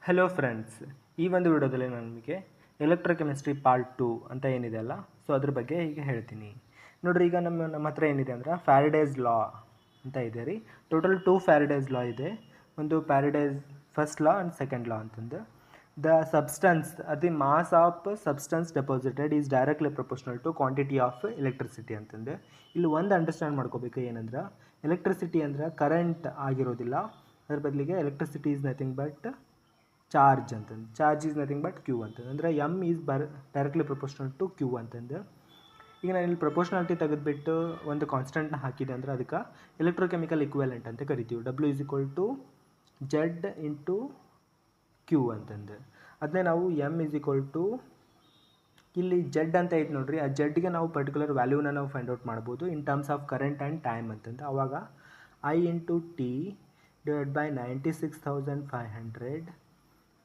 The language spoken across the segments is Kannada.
ಹಲೋ ಫ್ರೆಂಡ್ಸ್, ಈ ಒಂದು ವಿಡಿಯೋದಲ್ಲಿ ನಾನು ನಿಮಗೆ ಎಲೆಕ್ಟ್ರೋಕೆಮಿಸ್ಟ್ರಿ ಪಾರ್ಟ್ 2 ಅಂತ ಏನಿದೆ ಅಲ್ಲ, ಸೊ ಅದ್ರ ಬಗ್ಗೆ ಈಗ ಹೇಳ್ತೀನಿ. ನೋಡಿರಿ, ಈಗ ನಮ್ಮ ಹತ್ರ ಏನಿದೆ ಅಂದ್ರೆ ಫ್ಯಾರಡೇಸ್ ಲಾ ಅಂತ ಇದೆ ರೀ. ಟೋಟಲ್ 2 ಫ್ಯಾರಡೇಸ್ ಲಾ ಇದೆ. ಒಂದು Faraday's first law and second law ಅಂತಂದು. The substance the mass of substance deposited is directly proportional to quantity of electricity ಅಂತಂದು. ಇಲ್ಲಿ ಒಂದು ಅಂಡರ್ಸ್ಟ್ಯಾಂಡ್ ಮಾಡ್ಕೋಬೇಕು ಏನಂದ್ರೆ, ಎಲೆಕ್ಟ್ರಿಸಿಟಿ ಅಂದ್ರೆ ಕರೆಂಟ್ ಆಗಿರೋದಿಲ್ಲ, ಅದ್ರ ಬದಲಿಗೆ electricity is nothing but charge ಅಂತಂದು. Charge is nothing but Q ಅಂತಂದು. ಅಂದರೆ M is directly proportional to Q ಅಂತಂದು. ಈಗ ನಾನು ಇಲ್ಲಿ ಪ್ರಪೋರ್ಷನಾಲಿಟಿ ತೆಗೆದುಬಿಟ್ಟು ಒಂದು ಕಾನ್ಸ್ಟೆಂಟ್ನ ಹಾಕಿದೆ ಅಂದರೆ ಅದಕ್ಕೆ ಎಲೆಕ್ಟ್ರೋಕೆಮಿಕಲ್ ಇಕ್ವಿವೆಲೆಂಟ್ ಅಂತ ಕರಿತೀವಿ. W is equal to Z into Q ಅಂತಂದು. ಅದನ್ನೇ ನಾವು ಎಮ್ ಇಸ್ ಈಕ್ವಲ್ ಟು, ಇಲ್ಲಿ ಜೆಡ್ ಅಂತ ಐತೆ ನೋಡ್ರಿ, ಆ ಜೆಡ್ಗೆ ನಾವು ಪರ್ಟಿಕ್ಯುಲರ್ ವ್ಯಾಲ್ಯೂನ ನಾವು ಫೈಂಡ್ ಔಟ್ ಮಾಡ್ಬೋದು in terms of current and time ಅಂತಂದು. ಆವಾಗ I into T divide by 96,500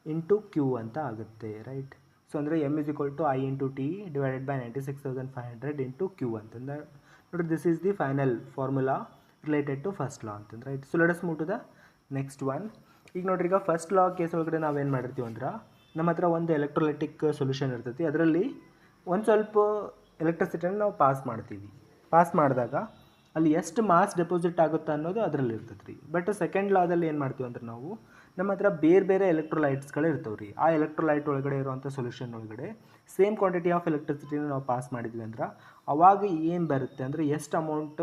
into Q ಅಂತ ಆಗುತ್ತೆ, ರೈಟ್. ಸೊ ಅಂದರೆ M is equal to I into T divided by 96,500 into Q ಅಂತಂದ್ರೆ ನೋಡಿರಿ, this is the final formula related to first law ಅಂತಂದ್ರೆ, right. So let us move to the next one. ಈಗ ನೋಡ್ರಿ, ಈಗ ಫಸ್ಟ್ ಲಾ ಕೇಸ್ ಒಳಗಡೆ ನಾವೇನು ಮಾಡಿರ್ತೀವಿ ಅಂದ್ರೆ, ನಮ್ಮ ಹತ್ರ ಒಂದು ಎಲೆಕ್ಟ್ರೋಲೈಟಿಕ್ ಸೊಲ್ಯೂಷನ್ ಇರ್ತೈತಿ. ಅದರಲ್ಲಿ ಒಂದು ಸ್ವಲ್ಪ ಎಲೆಕ್ಟ್ರಿಸಿಟಿಯನ್ನು ನಾವು ಪಾಸ್ ಮಾಡ್ತೀವಿ. ಪಾಸ್ ಮಾಡಿದಾಗ ಅಲ್ಲಿ ಎಷ್ಟು ಮಾಸ್ ಡೆಪಾಸಿಟ್ ಆಗುತ್ತೆ ಅನ್ನೋದು ಅದರಲ್ಲಿ ಇರ್ತೈತೆ ರೀ. ಬಟ್ ಸೆಕೆಂಡ್ ಲಾದಲ್ಲಿ ಏನು ಮಾಡ್ತೀವಿ ಅಂದ್ರೆ, ನಾವು ನಮ್ಮ ಹತ್ರ ಬೇರೆ ಬೇರೆ ಎಲೆಕ್ಟ್ರೋಲೈಟ್ಸ್ಗಳು ಇರ್ತವೆ ರೀ. ಆ ಎಲೆಕ್ಟ್ರೋಲೈಟ್ ಒಳಗಡೆ ಇರುವಂಥ ಸೊಲ್ಯೂಷನ್ ಒಳಗಡೆ ಸೇಮ್ ಕ್ವಾಂಟಿಟಿ ಆಫ್ ಎಲೆಕ್ಟ್ರಿಸಿಟಿನ ನಾವು ಪಾಸ್ ಮಾಡಿದ್ವಿ ಅಂದ್ರೆ ಅವಾಗ ಏನು ಬರುತ್ತೆ ಅಂದರೆ, ಎಷ್ಟು ಅಮೌಂಟ್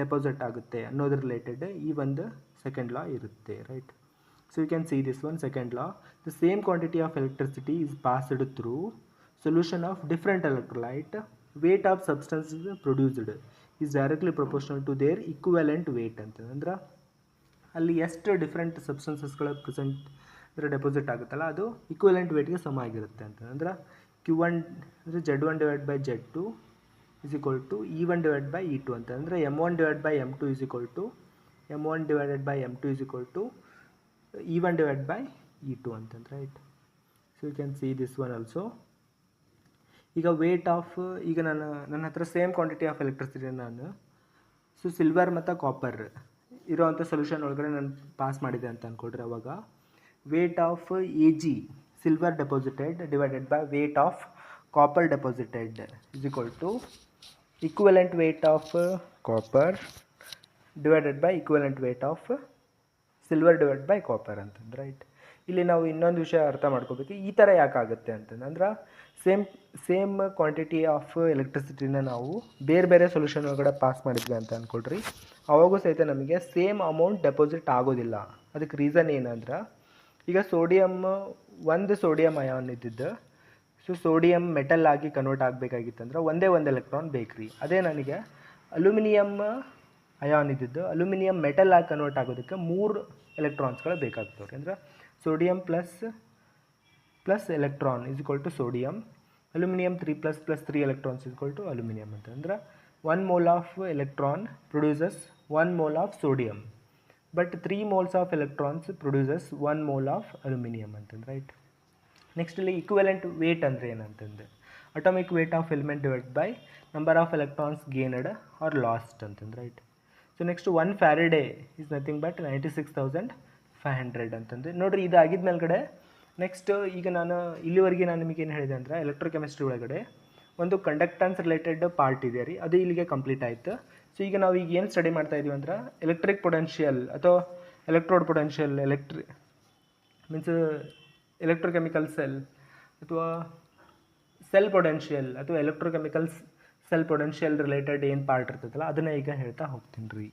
ಡೆಪಾಸಿಟ್ ಆಗುತ್ತೆ ಅನ್ನೋದ್ರ ರಿಲೇಟೆಡ್ ಈ ಒಂದು ಸೆಕೆಂಡ್ ಲಾ ಇರುತ್ತೆ, right. So you can see this one, second law. The same quantity of electricity is passed through solution of different electrolyte. Weight of substances produced is directly proportional to their equivalent weight ಅಂತಂದ್ರೆ, ಅಲ್ಲಿ ಎಷ್ಟು ಡಿಫ್ರೆಂಟ್ ಸಬ್ಸ್ಟೆನ್ಸಸ್ಗಳ ಪ್ರೆಸೆಂಟ್ ಅಂದರೆ ಡೆಪಾಸಿಟ್ ಆಗುತ್ತಲ್ಲ, ಅದು ಇಕ್ವಿವೆಲೆಂಟ್ ವೇಟ್ಗೆ ಸಮ ಆಗಿರುತ್ತೆ ಅಂತಂದ್ರೆ Q1 ಅಂದರೆ Z1 divide by Z2 is equal to E1 divide by E2 ಅಂತಂದರೆ M1 divide by M2 is equal to M1 divided by M2 is equal to E1 divided by E2 ಅಂತಂದ್ರೆ, right. So you can see this one also. ಈಗ ವೇಟ್ ಆಫ್, ಈಗ ನನ್ನ ಹತ್ರ ಸೇಮ್ ಕ್ವಾಂಟಿಟಿ ಆಫ್ ಎಲೆಕ್ಟ್ರಿಸಿಟಿ ನಾನು ಸಿಲ್ವರ್ ಮತ್ತು ಕಾಪರ್ ಇರೋವಂಥ ಸೊಲ್ಯೂಷನ್ ಒಳಗಡೆ ನಾನು ಪಾಸ್ ಮಾಡಿದೆ ಅಂತ ಅಂದ್ಕೊಡ್ರಿ. ಅವಾಗ weight of A G silver deposited divided by weight of copper deposited is equal to equivalent weight of copper divided by equivalent weight of silver divide by copper ಅಂತಂದ್ರೆ, ರೈಟ್. ಇಲ್ಲಿ ನಾವು ಇನ್ನೊಂದು ವಿಷಯ ಅರ್ಥ ಮಾಡ್ಕೋಬೇಕು, ಈ ಥರ ಯಾಕಾಗುತ್ತೆ ಅಂತಂದ್ರೆ, ಸೇಮ್ ಕ್ವಾಂಟಿಟಿ ಆಫ್ ಎಲೆಕ್ಟ್ರಿಸಿಟಿನ ನಾವು ಬೇರೆ ಬೇರೆ ಸೊಲ್ಯೂಷನ್ ಒಳಗಡೆ ಪಾಸ್ ಮಾಡಿದ್ವಿ ಅಂತ ಅಂದ್ಕೊಳ್ರಿ, ಅವಾಗೂ ಸಹಿತ ನಮಗೆ ಸೇಮ್ ಅಮೌಂಟ್ ಡೆಪಾಸಿಟ್ ಆಗೋದಿಲ್ಲ. ಅದಕ್ಕೆ ರೀಸನ್ ಏನಂದ್ರೆ, ಈಗ ಒಂದು ಸೋಡಿಯಂ ಅಯಾನ್ ಇದ್ದಿದ್ದು, ಸೊ ಸೋಡಿಯಂ ಮೆಟಲ್ ಆಗಿ ಕನ್ವರ್ಟ್ ಆಗಬೇಕಾಗಿತ್ತಂದ್ರೆ ಒಂದೇ ಒಂದು ಎಲೆಕ್ಟ್ರಾನ್ ಬೇಕು ರೀ. ಅದೇ ನನಗೆ ಅಲ್ಯೂಮಿನಿಯಂ ಅಯಾನ್ ಇದ್ದಿದ್ದು ಅಲ್ಯೂಮಿನಿಯಂ ಮೆಟಲ್ ಆಗಿ ಕನ್ವರ್ಟ್ ಆಗೋದಕ್ಕೆ 3 ಎಲೆಕ್ಟ್ರಾನ್ಸ್ಗಳು ಬೇಕಾಗ್ತವೆ ರೀ. ಅಂದ್ರೆ sodium plus electron is equal to sodium, aluminium 3++3 electrons is equal to aluminium ಅಂತಂದ್ರೆ 1 mole of electron produces 1 mole of sodium, but 3 moles of electrons produces 1 mole of aluminium ಅಂತಂದ್ರೆ, ರೈಟ್. ನೆಕ್ಸ್ಟ್ ಇಲ್ಲಿ ಇಕ್ವಿವೆಲೆಂಟ್ ವೇಟ್ ಅಂದರೆ ಏನಂತಂದು, atomic weight of element divide by number of electrons gained or lost ಅಂತಂದ್ರೆ, right. So next 1 Faraday is nothing but 96,500 ಅಂತಂದು. ನೋಡಿರಿ, ಇದಾಗಿದ್ದ ಮೇಲ್ಗಡೆ ನೆಕ್ಸ್ಟ್ ಈಗ ಇಲ್ಲಿವರೆಗೆ ನಾನು ನಿಮಗೆ ಏನು ಹೇಳಿದೆ ಅಂದರೆ, ಎಲೆಕ್ಟ್ರೋಕೆಮಿಸ್ಟ್ರಿ ಒಳಗಡೆ ಒಂದು ಕಂಡಕ್ಟನ್ಸ್ ರಿಲೇಟೆಡ್ ಪಾರ್ಟ್ ಇದೆ ರೀ, ಅದು ಇಲ್ಲಿಗೆ ಕಂಪ್ಲೀಟ್ ಆಯಿತು. ಸೊ ಈಗ ನಾವು ಈಗ ಏನು ಸ್ಟಡಿ ಮಾಡ್ತಾ ಇದೀವಿ ಅಂದ್ರೆ, ಎಲೆಕ್ಟ್ರಿಕ್ ಪೊಟೆನ್ಷಿಯಲ್ ಅಥವಾ electrode potential, means electrochemical cell ಅಥವಾ ಸೆಲ್ ಪೊಟೆನ್ಷಿಯಲ್ ಅಥವಾ ಎಲೆಕ್ಟ್ರೋಕೆಮಿಕಲ್ಸ್ ಸೆಲ್ ಪೊಟೆನ್ಷಿಯಲ್ ರಿಲೇಟೆಡ್ ಏನು ಪಾರ್ಟ್ ಇರ್ತೈತಲ್ಲ ಅದನ್ನು ಈಗ ಹೇಳ್ತಾ ಹೋಗ್ತೀನಿ ರೀ.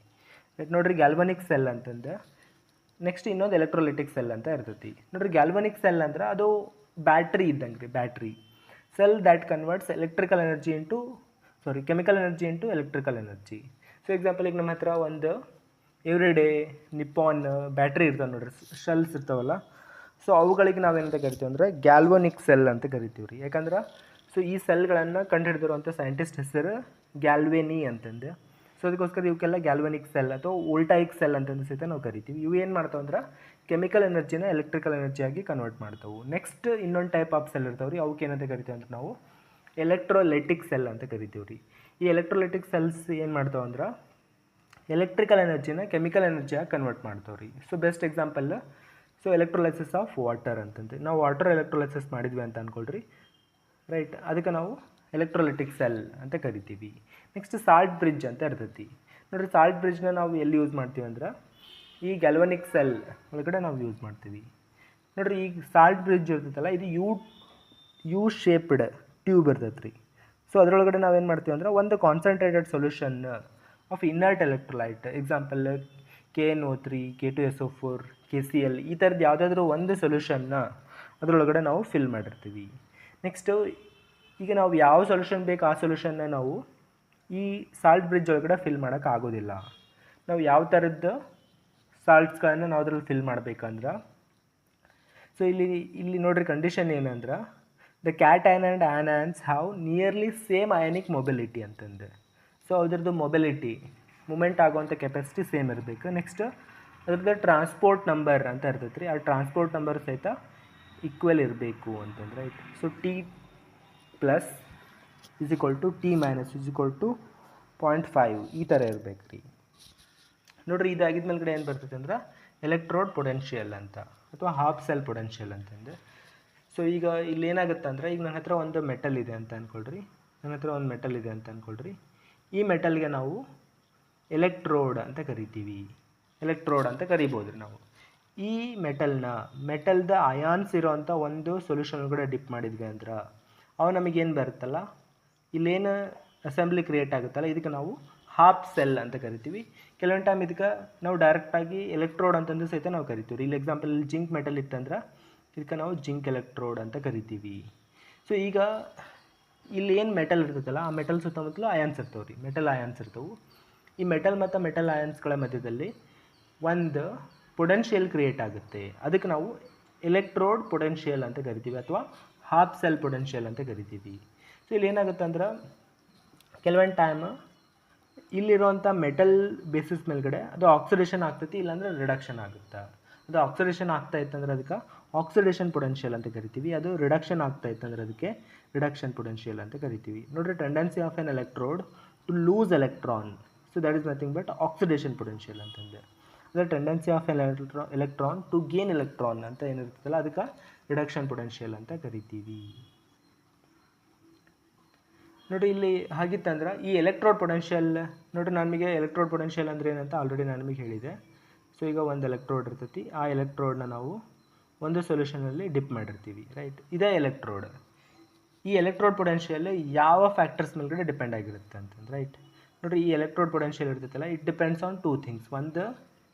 ನೋಡಿರಿ, ಗ್ಯಾಲ್ವನಿಕ್ ಸೆಲ್ ಅಂತಂದು, ನೆಕ್ಸ್ಟ್ ಇನ್ನೊಂದು ಎಲೆಕ್ಟ್ರೋಲೈಟಿಕ್ ಸೆಲ್ ಅಂತ ಇರ್ತೈತಿ. ನೋಡಿರಿ, ಗ್ಯಾಲ್ವನಿಕ್ ಸೆಲ್ ಅಂದ್ರೆ ಅದು ಬ್ಯಾಟ್ರಿ ಇದ್ದಂಗೆ ರೀ, battery cell that converts chemical energy into electrical energy. So example, ಈಗ ನಮ್ಮ ಹತ್ರ ಒಂದು ಎವ್ರಿಡೇ ನಿಪ್ಪಾನ್ ಬ್ಯಾಟ್ರಿ ಇರ್ತಾವೆ ನೋಡ್ರಿ, ಶೆಲ್ಸ್ ಇರ್ತಾವಲ್ಲ, ಸೊ ಅವುಗಳಿಗೆ ನಾವೇನಂತ ಕರಿತೀವಿ ಅಂದರೆ ಗ್ಯಾಲ್ವನಿಕ್ ಸೆಲ್ ಅಂತ ಕರಿತೀವಿ ರೀ. ಯಾಕಂದ್ರೆ ಸೊ ಈ ಸೆಲ್ಗಳನ್ನು ಕಂಡುಹಿಡಿದಿರುವಂಥ ಸೈಂಟಿಸ್ಟ್ ಹೆಸರು ಗ್ಯಾಲ್ವೆನಿ ಅಂತಂದು. ಸೊ ಅದಕ್ಕೋಸ್ಕರ ಇವಕ್ಕೆಲ್ಲ ಗ್ಯಾಲ್ವನಿಕ್ ಸೆಲ್ ಅಥವಾ ವೋಲ್ಟಾಯಿಕ್ ಸೆಲ್ ಅಂತಂದು ಸಹಿತ ನಾವು ಕರಿತೀವಿ. ಇವು ಏನು ಮಾಡ್ತಾವೆ ಅಂದ್ರೆ ಕೆಮಿಕಲ್ ಎನರ್ಜಿನ ಎಲೆಕ್ಟ್ರಿಕಲ್ ಎನರ್ಜಿಯಾಗಿ ಕನ್ವರ್ಟ್ ಮಾಡ್ತಾವೆ. ನೆಕ್ಸ್ಟ್ ಇನ್ನೊಂದು ಟೈಪ್ ಆಫ್ ಸೆಲ್ ಇರ್ತಾವೆ ರೀ, ಅವಕ್ಕೆ ಏನಂತ ಕರಿತೀವಿ ಅಂದ್ರೆ ನಾವು ಎಲೆಕ್ಟ್ರೋಲೈಟಿಕ್ ಸೆಲ್ ಅಂತ ಕರಿತೀವಿ ರೀ. ಈ ಎಲೆಕ್ಟ್ರೋಲೈಟಿಕ್ ಸೆಲ್ಸ್ ಏನು ಮಾಡ್ತಾವೆ ಅಂದ್ರೆ ಎಲೆಕ್ಟ್ರಿಕಲ್ ಎನರ್ಜಿನ ಕೆಮಿಕಲ್ ಎನರ್ಜಿಯಾಗಿ ಕನ್ವರ್ಟ್ ಮಾಡ್ತಾವೆ ರೀ. So best example so electrolysis of water ಅಂತಂದ್ರೆ ನಾವು ವಾಟರ್ ಎಲೆಕ್ಟ್ರೋಲೈಸಿಸ್ ಮಾಡಿದ್ವಿ ಅಂತ ಅಂದ್ಕೊಳ್ರಿ, ರೈಟ್. ಅದಕ್ಕೆ ನಾವು ಎಲೆಕ್ಟ್ರೋಲಿಟಿಕ್ ಸೆಲ್ ಅಂತ ಕರಿತೀವಿ. ನೆಕ್ಸ್ಟ್ ಸಾಲ್ಟ್ ಬ್ರಿಡ್ಜ್ ಅಂತ ಇರ್ತೈತಿ ನೋಡಿರಿ. ಸಾಲ್ಟ್ ಬ್ರಿಡ್ಜ್ನ ನಾವು ಎಲ್ಲಿ ಯೂಸ್ ಮಾಡ್ತೀವಿ ಅಂದ್ರೆ ಈ ಗ್ಯಾಲ್ವನಿಕ್ ಸೆಲ್ ಒಳಗಡೆ ನಾವು ಯೂಸ್ ಮಾಡ್ತೀವಿ ನೋಡಿರಿ. ಈಗ ಸಾಲ್ಟ್ ಬ್ರಿಡ್ಜ್ ಇರ್ತೈತಲ್ಲ, ಇದು ಯು ಶೇಪ್ಡ್ ಟ್ಯೂಬ್ ಇರ್ತೈತೆ ರೀ. ಸೊ ಅದರೊಳಗಡೆ ನಾವೇನು ಮಾಡ್ತೀವಿ ಅಂದ್ರೆ ಒಂದು concentrated solution of inert electrolyte, example KNO3, K2SO4, KCl, ಈ ಥರದ್ದು ಯಾವುದಾದ್ರೂ ಒಂದು ಸೊಲ್ಯೂಷನ್ನ ಅದರೊಳಗಡೆ ನಾವು ಫಿಲ್ ಮಾಡಿರ್ತೀವಿ. ನೆಕ್ಸ್ಟು ಈಗ ನಾವು ಯಾವ ಸೊಲ್ಯೂಷನ್ ಬೇಕು ಆ ಸೊಲ್ಯೂಷನ್ನ ನಾವು ಈ ಸಾಲ್ಟ್ ಬ್ರಿಡ್ಜ್ ಒಳಗಡೆ ಫಿಲ್ ಮಾಡೋಕ್ಕಾಗೋದಿಲ್ಲ. ನಾವು ಯಾವ ಥರದ್ದು ಸಾಲ್ಟ್ಸ್ಗಳನ್ನು ನಾವು ಅದ್ರಲ್ಲಿ ಫಿಲ್ ಮಾಡಬೇಕಂದ್ರೆ, ಸೊ ಇಲ್ಲಿ ನೋಡ್ರಿ ಕಂಡೀಷನ್ ಏನಂದ್ರೆ the cation and anions have nearly same ionic mobility ಅಂತಂದು. ಸೊ ಅದ್ರದ್ದು ಮೊಬಿಲಿಟಿ ಮೂಮೆಂಟ್ ಆಗುವಂಥ ಕೆಪಾಸಿಟಿ ಸೇಮ್ ಇರಬೇಕು. ನೆಕ್ಸ್ಟ್ ಅದ್ರದ್ದು ಟ್ರಾನ್ಸ್ಪೋರ್ಟ್ ನಂಬರ್ ಅಂತ ಇರ್ತೈತೆ ರೀ, ಆ ಟ್ರಾನ್ಸ್ಪೋರ್ಟ್ ನಂಬರ್ ಸಹಿತ ಈಕ್ವಲ್ ಇರಬೇಕು ಅಂತಂದ್ರೆ, ರೈಟ್. ಸೊ T+ = T- = 0.5 ಈ ಥರ ಇರಬೇಕು ರೀ ನೋಡಿರಿ. ಇದಾಗಿದ್ಮೇಲೆ ಕಡೆ ಏನು ಬರ್ತೈತೆ ಅಂದ್ರೆ ಎಲೆಕ್ಟ್ರೋಡ್ ಪೊಟೆನ್ಷಿಯಲ್ ಅಂತ ಅಥವಾ ಹಾಫ್ ಸೆಲ್ ಪೊಟೆನ್ಷಿಯಲ್ ಅಂತಂದು. ಸೊ ಈಗ ಇಲ್ಲಿ ಏನಾಗುತ್ತೆ ಅಂದರೆ, ಈಗ ನನ್ನ ಹತ್ರ ಒಂದು ಮೆಟಲ್ ಇದೆ ಅಂತ ಅಂದ್ಕೊಳ್ರಿ, ಈ ಮೆಟಲ್ಗೆ ನಾವು ಎಲೆಕ್ಟ್ರೋಡ್ ಅಂತ ಕರಿತೀವಿ, ಎಲೆಕ್ಟ್ರೋಡ್ ಅಂತ ಕರಿಬೋದು ನಾವು. ಈ ಮೆಟಲ್ದ ಅಯಾನ್ಸ್ ಇರೋವಂಥ ಒಂದು ಸೊಲ್ಯೂಷನ್ ಒಳಗಡೆ ಡಿಪ್ ಮಾಡಿದ್ವಿ ಅಂದ್ರೆ ಅವು ನಮಗೇನು ಬರುತ್ತಲ್ಲ, ಇಲ್ಲೇನು ಅಸೆಂಬ್ಲಿ ಕ್ರಿಯೇಟ್ ಆಗುತ್ತಲ್ಲ, ಇದಕ್ಕೆ ನಾವು ಹಾಫ್ ಸೆಲ್ ಅಂತ ಕರಿತೀವಿ. ಕೆಲವೊಂದು ಟೈಮ್ ಇದಕ್ಕೆ ನಾವು ಡೈರೆಕ್ಟಾಗಿ ಎಲೆಕ್ಟ್ರೋಡ್ ಅಂತಂದು ಸಹಿತ ನಾವು ಕರಿತೀವಿ ರೀ. ಇಲ್ಲಿ ಎಕ್ಸಾಂಪಲ್ ಜಿಂಕ್ ಮೆಟಲ್ ಇತ್ತಂದ್ರೆ ಇದಕ್ಕೆ ನಾವು ಜಿಂಕ್ ಎಲೆಕ್ಟ್ರೋಡ್ ಅಂತ ಕರಿತೀವಿ. ಸೊ ಈಗ ಇಲ್ಲಿ ಏನು ಮೆಟಲ್ ಇರ್ತೈತಲ್ಲ, ಆ ಮೆಟಲ್ ಸುತ್ತಮುತ್ತಲು ಅಯಾನ್ಸ್ ಇರ್ತವೆ ರೀ, ಮೆಟಲ್ ಅಯಾನ್ಸ್ ಇರ್ತವೆ. ಈ ಮೆಟಲ್ ಮತ್ತು ಮೆಟಲ್ ಅಯಾನ್ಸ್ಗಳ ಮಧ್ಯದಲ್ಲಿ ಒಂದು ಪೊಟೆನ್ಷಿಯಲ್ ಕ್ರಿಯೇಟ್ ಆಗುತ್ತೆ, ಅದಕ್ಕೆ ನಾವು ಎಲೆಕ್ಟ್ರೋಡ್ ಪೊಟೆನ್ಷಿಯಲ್ ಅಂತ ಕರಿತೀವಿ ಅಥವಾ ಹಾಫ್ ಸೆಲ್ ಪೊಟೆನ್ಷಿಯಲ್ ಅಂತ ಕರಿತೀವಿ. ಸೊ ಇಲ್ಲಿ ಏನಾಗುತ್ತೆ ಅಂದ್ರೆ ಕೆಲವೊಂದು ಟೈಮ್ ಇಲ್ಲಿರುವಂಥ ಮೆಟಲ್ ಬೇಸಿಸ್ ಮೇಲ್ಗಡೆ ಅದು ಆಕ್ಸಿಡೇಷನ್ ಆಗ್ತೈತಿ, ಇಲ್ಲಾಂದರೆ ರಿಡಕ್ಷನ್ ಆಗುತ್ತೆ. ಅದು ಆಕ್ಸಿಡೇಷನ್ ಆಗ್ತಾ ಇತ್ತಂದ್ರೆ ಅದಕ್ಕೆ ಆಕ್ಸಿಡೇಷನ್ ಪೊಟೆನ್ಷಿಯಲ್ ಅಂತ ಕರಿತೀವಿ, ಅದು ರಿಡಕ್ಷನ್ ಆಗ್ತಾ ಇತ್ತಂದ್ರೆ ಅದಕ್ಕೆ ರಿಡಕ್ಷನ್ ಪೊಟೆನ್ಷಿಯಲ್ ಅಂತ ಕರಿತೀವಿ ನೋಡಿರಿ. Tendency of an electrode to lose electron, so that is nothing but oxidation potential ಅಂತಂದರೆ. ಅದರ tendency of electron to gain electron ಅಂತ ಏನಿರ್ತದಲ್ಲ ಅದಕ್ಕೆ ರಿಡಕ್ಷನ್ ಪೊಟೆನ್ಷಿಯಲ್ ಅಂತ ಕರಿತೀವಿ ನೋಡಿ. ಇಲ್ಲಿ ಹಾಗಿತ್ತಂದ್ರೆ ಈ ಎಲೆಕ್ಟ್ರೋಡ್ ಪೊಟೆನ್ಷಿಯಲ್ ನೋಡಿರಿ, ನಮಗೆ ಎಲೆಕ್ಟ್ರೋಡ್ ಪೊಟೆನ್ಷಿಯಲ್ ಅಂದರೆ ಏನಂತ ಆಲ್ರೆಡಿ ನಾನು ನಿಮಗೆ ಹೇಳಿದೆ. ಸೊ ಈಗ ಒಂದು ಎಲೆಕ್ಟ್ರೋಡ್ ಇರ್ತೈತಿ, ಆ ಎಲೆಕ್ಟ್ರೋಡ್ನ ನಾವು ಒಂದು ಸೊಲ್ಯೂಷನಲ್ಲಿ ಡಿಪ್ ಮಾಡಿರ್ತೀವಿ, ರೈಟ್. ಇದೇ ಎಲೆಕ್ಟ್ರೋಡ್. ಈ ಎಲೆಕ್ಟ್ರೋಡ್ ಪೊಟೆನ್ಷಿಯಲ್ ಯಾವ ಫ್ಯಾಕ್ಟರ್ಸ್ ಮೇಲ್ಗಡೆ ಡಿಪೆಂಡ್ ಆಗಿರುತ್ತೆ ಅಂತಂದ್ರೆ, ರೈಟ್. ನೋಡಿರಿ, ಈ ಎಲೆಕ್ಟ್ರೋಡ್ ಪೊಟೆನ್ಷಿಯಲ್ ಇರ್ತೈತಲ್ಲ, ಇಟ್ ಡಿಪೆಂಡ್ಸ್ ಆನ್ 2 ಥಿಂಗ್ಸ್. ಒಂದು,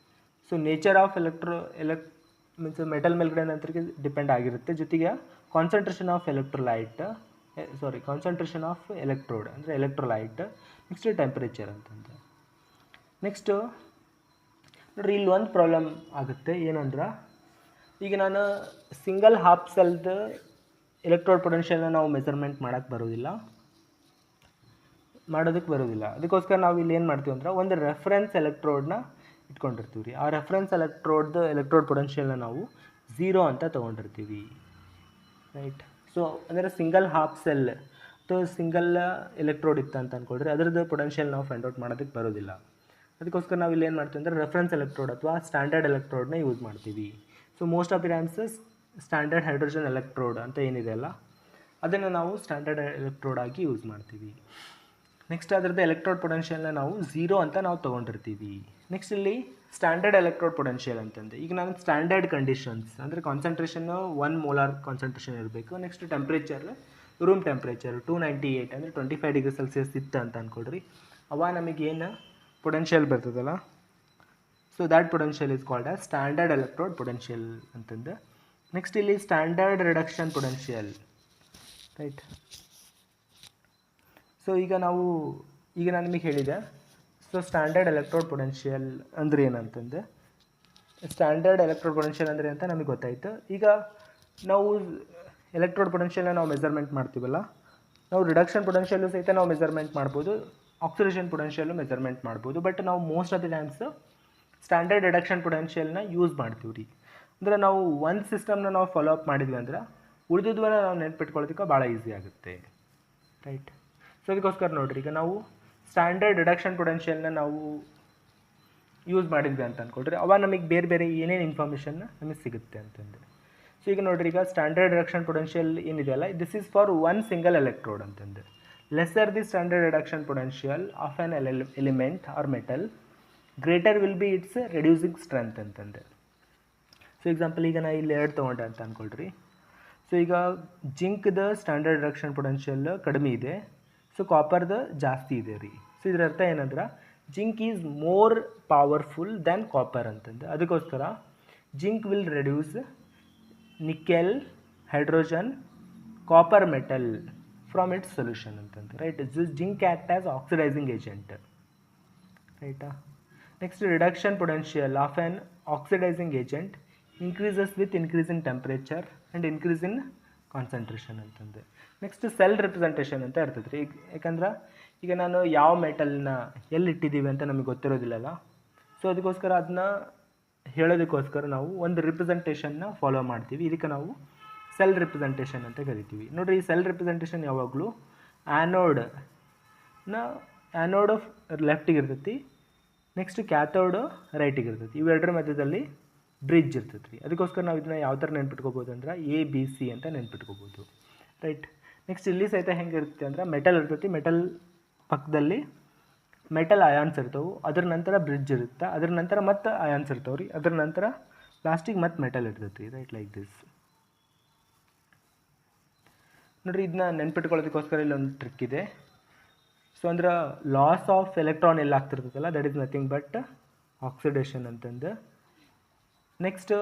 so nature of means metal ಮೇಲ್ಗಡೆ ನಂತರಕ್ಕೆ ಡಿಪೆಂಡ್ ಆಗಿರುತ್ತೆ, ಜೊತೆಗೆ ಕಾನ್ಸಂಟ್ರೇಷನ್ ಆಫ್ ಎಲೆಕ್ಟ್ರೋಡ್ ಅಂದರೆ ಎಲೆಕ್ಟ್ರೋಲೈಟ್, ನೆಕ್ಸ್ಟ್ ಟೆಂಪ್ರೇಚರ್ ಅಂತಂದ್ರೆ. ನೆಕ್ಸ್ಟು ನೋಡಿರಿ, ಇಲ್ಲಿ ಒಂದು ಪ್ರಾಬ್ಲಮ್ ಆಗುತ್ತೆ ಏನಂದ್ರೆ, ಈಗ ನಾನು ಸಿಂಗಲ್ ಹಾಫ್ ಸೆಲ್ದು ಎಲೆಕ್ಟ್ರೋಡ್ ಪೊಟೆನ್ಷಿಯಲ್ನ ನಾವು ಮೆಜರ್ಮೆಂಟ್ ಮಾಡೋದಕ್ಕೆ ಬರೋದಿಲ್ಲ. ಅದಕ್ಕೋಸ್ಕರ ನಾವು ಇಲ್ಲಿ ಏನು ಮಾಡ್ತೀವಿ ಅಂದ್ರೆ ಒಂದು ರೆಫರೆನ್ಸ್ ಎಲೆಕ್ಟ್ರೋಡ್ನ ಇಟ್ಕೊಂಡಿರ್ತೀವಿ ರೀ. ಆ ರೆಫರೆನ್ಸ್ ಎಲೆಕ್ಟ್ರೋಡ್ ಪೊಟೆನ್ಷಿಯಲ್ನ ನಾವು 0 ಅಂತ ತೊಗೊಂಡಿರ್ತೀವಿ, ರೈಟ್. ಸೊ ಅಂದರೆ ಸಿಂಗಲ್ ಹಾಫ್ ಸೆಲ್ ಅಥವಾ ಸಿಂಗಲ್ ಎಲೆಕ್ಟ್ರೋಡ್ ಇತ್ತು ಅಂತ ಅಂದ್ಕೊಳ್ರಿ, ಅದರದ್ದು ಪೊಟೆನ್ಷಿಯಲ್ ನಾವು ಫೈಂಡ್ ಔಟ್ ಮಾಡೋದಕ್ಕೆ ಬರೋದಿಲ್ಲ. ಅದಕ್ಕೋಸ್ಕರ ನಾವು ಇಲ್ಲಿ ಏನು ಮಾಡ್ತೀವಿ ಅಂದರೆ ರೆಫರೆನ್ಸ್ ಎಲೆಕ್ಟ್ರೋಡ್ ಅಥವಾ ಸ್ಟ್ಯಾಂಡರ್ಡ್ ಎಲೆಕ್ಟ್ರೋಡ್ನ ಯೂಸ್ ಮಾಡ್ತೀವಿ. So most of the times standard hydrogen electrode ಅಂತ ಏನಿದೆ ಅಲ್ಲ, ಅದನ್ನು ನಾವು ಸ್ಟ್ಯಾಂಡರ್ಡ್ ಎಲೆಕ್ಟ್ರೋಡ್ ಆಗಿ ಯೂಸ್ ಮಾಡ್ತೀವಿ. ನೆಕ್ಸ್ಟ್ ಅದರದ್ದು ಎಲೆಕ್ಟ್ರೋಡ್ ಪೊಟೆನ್ಷಿಯಲ್ನ ನಾವು 0 ಅಂತ ನಾವು ತೊಗೊಂಡಿರ್ತೀವಿ. ನೆಕ್ಸ್ಟ್ ಇಲ್ಲಿ ಸ್ಟ್ಯಾಂಡರ್ಡ್ ಎಲೆಕ್ಟ್ರೋಡ್ ಪೊಟೆನ್ಷಿಯಲ್ ಅಂತಂದು, ಈಗ ನಾನು ಸ್ಟ್ಯಾಂಡರ್ಡ್ ಕಂಡೀಷನ್ಸ್ ಅಂದರೆ ಕಾನ್ಸಂಟ್ರೇಷನ್ 1 ಮೋಲಾರ್ ಕಾನ್ಸಂಟ್ರೇಷನ್ ಇರಬೇಕು. ನೆಕ್ಸ್ಟ್ ಟೆಂಪ್ರೇಚರ್ ರೂಮ್ ಟೆಂಪ್ರೇಚರ್ 298 ಅಂದರೆ 25 ಡಿಗ್ರಿ ಸೆಲ್ಸಿಯಸ್ ಇತ್ತು ಅಂತ ಅಂದ್ಕೊಳ್ರಿ. ಅವ ನಮಗೇನು ಪೊಟೆನ್ಷಿಯಲ್ ಬರ್ತದಲ್ಲ, so that potential is called as standard electrode potential ಅಂತಂದು. ನೆಕ್ಸ್ಟ್ ಇಲ್ಲಿ standard reduction potential, right. So ಈಗ ನಾನು ನಿಮಗೆ ಹೇಳಿದೆ, ಸೊ ಸ್ಟ್ಯಾಂಡರ್ಡ್ ಎಲೆಕ್ಟ್ರೋಡ್ ಪೊಟೆನ್ಷಿಯಲ್ ಅಂದರೆ ಏನಂತಂದು, ಸ್ಟ್ಯಾಂಡರ್ಡ್ ಎಲೆಕ್ಟ್ರೋಡ್ ಪೊಟೆನ್ಷಿಯಲ್ ಅಂದರೆ ಅಂತ ನಮಗೆ ಗೊತ್ತಾಯಿತು. ಈಗ ನಾವು ಎಲೆಕ್ಟ್ರೋಡ್ ಪೊಟೆನ್ಷಿಯಲ್ನ ನಾವು ಮೆಜರ್ಮೆಂಟ್ ಮಾಡ್ತೀವಲ್ಲ, ನಾವು ರಿಡಕ್ಷನ್ ಪೊಟೆನ್ಷಿಯಲ್ಲು ಸಹಿತ ನಾವು ಮೆಜರ್ಮೆಂಟ್ ಮಾಡ್ಬೋದು, ಆಕ್ಸಿಡೇಷನ್ ಪೊಟೆನ್ಷಿಯಲ್ಲು ಮೆಜರ್ಮೆಂಟ್ ಮಾಡ್ಬೋದು. ಬಟ್ ನಾವು most of the times standard reduction ಪೊಟೆನ್ಷಿಯಲ್ನ ಯೂಸ್ ಮಾಡ್ತೀವಿ ರೀ. ಅಂದರೆ ನಾವು ಒಂದು ಸಿಸ್ಟಮ್ನ ನಾವು ಫಾಲೋ ಅಪ್ ಮಾಡಿದ್ವಿ ಅಂದ್ರೆ ಉಳಿದಿದ್ವನ್ನ ನಾವು ನೆನ್ಪಿಟ್ಕೊಳ್ಳೋದಕ್ಕೆ ಭಾಳ ಈಸಿ ಆಗುತ್ತೆ, ರೈಟ್. ಸೊ ಅದಕ್ಕೋಸ್ಕರ ನೋಡಿರಿ, ಈಗ ನಾವು ಸ್ಟ್ಯಾಂಡರ್ಡ್ ರಿಡಕ್ಷನ್ ಪೊಟೆನ್ಷಿಯಲ್ನ ನಾವು ಯೂಸ್ ಮಾಡಿದ್ವಿ ಅಂತ ಅಂದ್ಕೊಳ್ರಿ, ಅವಾಗ ನಮಗೆ ಬೇರೆ ಬೇರೆ ಏನೇನು ಇನ್ಫಾರ್ಮೇಷನ್ನ ನಮಗೆ ಸಿಗುತ್ತೆ ಅಂತಂದು. ಸೊ ಈಗ ನೋಡಿರಿ, ಈಗ ಸ್ಟ್ಯಾಂಡರ್ಡ್ ರಿಡಕ್ಷನ್ ಪೊಟೆನ್ಷಿಯಲ್ ಏನಿದೆಯಲ್ಲ, this is for one single electrode ಅಂತಂದು. Lesser the standard reduction potential of an element or metal, greater will be its reducing strength ಅಂತಂದು. ಸೊ ಎಕ್ಸಾಂಪಲ್ ಈಗ ನಾ ಇಲ್ಲಿ 2 ತೊಗೊಂಡೆ ಅಂತ ಅಂದ್ಕೊಳ್ರಿ. ಸೊ ಈಗ ಜಿಂಕ್ದ ಸ್ಟ್ಯಾಂಡರ್ಡ್ ರಿಡಕ್ಷನ್ ಪೊಟೆನ್ಷಿಯಲ್ ಕಡಿಮೆ ಇದೆ, ಸೊ ಕಾಪರ್ದು ಜಾಸ್ತಿ ಇದೆ ರೀ. ಸೊ ಇದರ ಅರ್ಥ ಏನಂದ್ರೆ zinc is more powerful than copper ಅಂತಂದು. ಅದಕ್ಕೋಸ್ಕರ zinc will reduce nickel, hydrogen, copper metal from its solution ಅಂತಂದು, right. Zinc act as oxidising agent, ರೈಟಾ. Next, reduction potential of an oxidising agent increases with increase in temperature and increase in concentration ಅಂತಂದು. ನೆಕ್ಸ್ಟ್, ಸೆಲ್ ರಿಪ್ರೆಸೆಂಟೇಷನ್ ಅಂತ ಇರ್ತದೆ ರೀ. ಯಾಕಂದ್ರೆ ಈಗ ನಾನು ಯಾವ ಮೆಟಲ್ನ ಎಲ್ಲಿ ಇಟ್ಟಿದ್ದೀವಿ ಅಂತ ನಮಗೆ ಗೊತ್ತಿರೋದಿಲ್ಲಲ್ಲ. ಸೊ ಅದಕ್ಕೋಸ್ಕರ ಅದನ್ನ ಹೇಳೋದಕ್ಕೋಸ್ಕರ ನಾವು ಒಂದು ರಿಪ್ರೆಸೆಂಟೇಷನ್ನ ಫಾಲೋ ಮಾಡ್ತೀವಿ. ಇದಕ್ಕೆ ನಾವು ಸೆಲ್ ರಿಪ್ರೆಸೆಂಟೇಷನ್ ಅಂತ ಕರಿತೀವಿ. ನೋಡಿರಿ, ಈ ಸೆಲ್ ರಿಪ್ರೆಸೆಂಟೇಷನ್ ಯಾವಾಗಲೂ ಆ್ಯನೋಡ್ ಲೆಫ್ಟಿಗೆ ಇರ್ತೈತಿ, ನೆಕ್ಸ್ಟ್ ಕ್ಯಾಥೋಡ್ ರೈಟಿಗೆ ಇರ್ತೈತಿ. ಇವೆರಡರ ಮಧ್ಯದಲ್ಲಿ ಬ್ರಿಡ್ಜ್ ಇರ್ತೈತೆ ರೀ. ಅದಕ್ಕೋಸ್ಕರ ನಾವು ಇದನ್ನ ಯಾವ ಥರ ನೆನ್ಪಿಟ್ಕೋಬೋದು ಅಂದ್ರೆ ABC ಅಂತ ನೆನ್ಪಿಟ್ಕೋಬೋದು, ರೈಟ್. ನೆಕ್ಸ್ಟ್, ಇಲ್ಲಿ ಸಹಿತ ಹೆಂಗೆ ಇರುತ್ತೆ ಅಂದ್ರೆ ಮೆಟಲ್ ಇರ್ತೈತಿ, ಮೆಟಲ್ ಪಕ್ಕದಲ್ಲಿ ಮೆಟಲ್ ಅಯಾನ್ಸ್ ಇರ್ತವೆ, ಅದ್ರ ನಂತರ ಬ್ರಿಡ್ಜ್ ಇರುತ್ತೆ, ಅದ್ರ ನಂತರ ಮತ್ತೆ ಅಯಾನ್ಸ್ ಇರ್ತವೆ ರೀ, ಅದ್ರ ನಂತರ ಲಾಸ್ಟಿಗೆ ಮತ್ತೆ ಮೆಟಲ್ ಇರ್ತೈತಿ, ರೈಟ್, ಲೈಕ್ ದಿಸ್. ನೋಡಿರಿ, ಇದನ್ನ ನೆನ್ಪಿಟ್ಕೊಳ್ಳೋದಕ್ಕೋಸ್ಕರ ಇಲ್ಲೊಂದು ಟ್ರಿಕ್ ಇದೆ. ಸೊ ಅಂದ್ರೆ ಲಾಸ್ ಆಫ್ ಎಲೆಕ್ಟ್ರಾನ್ ಎಲ್ಲ ಆಗ್ತಿರ್ತೈತಲ್ಲ, that is nothing but oxidation ಅಂತಂದು. ನೆಕ್ಸ್ಟ್,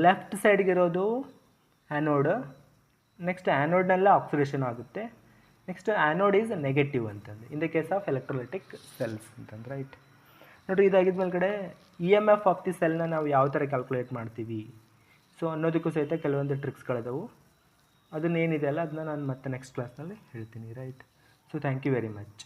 ಲೆಫ್ಟ್ ಸೈಡ್ಗಿರೋದು ಆ್ಯನೋಡ್, ನೆಕ್ಸ್ಟ್ ಆ್ಯನೋಡ್ನೆಲ್ಲ ಆಕ್ಸಿಡೇಷನ್ ಆಗುತ್ತೆ. ನೆಕ್ಸ್ಟ್, ಆ್ಯನೋಡ್ ಈಸ್ ನೆಗೆಟಿವ್ ಅಂತಂದು in the case of electrolytic cells ಅಂತಂದು, ರೈಟ್. ನೋಡಿರಿ, ಇದಾಗಿದ್ದ ಮೇಲ್ಗಡೆ EMF ಆಫ್ ದಿ ಸೆಲ್ನ ನಾವು ಯಾವ ಥರ ಕ್ಯಾಲ್ಕುಲೇಟ್ ಮಾಡ್ತೀವಿ ಸೊ ಅನ್ನೋದಕ್ಕೂ ಸಹಿತ ಕೆಲವೊಂದು ಟ್ರಿಕ್ಸ್ಗಳಿದಾವೆ. ಅದನ್ನೇನಿದೆ ಅಲ್ಲ ಅದನ್ನ ನಾನು ಮತ್ತೆ ನೆಕ್ಸ್ಟ್ ಕ್ಲಾಸ್ನಲ್ಲಿ ಹೇಳ್ತೀನಿ, right. So thank you very much.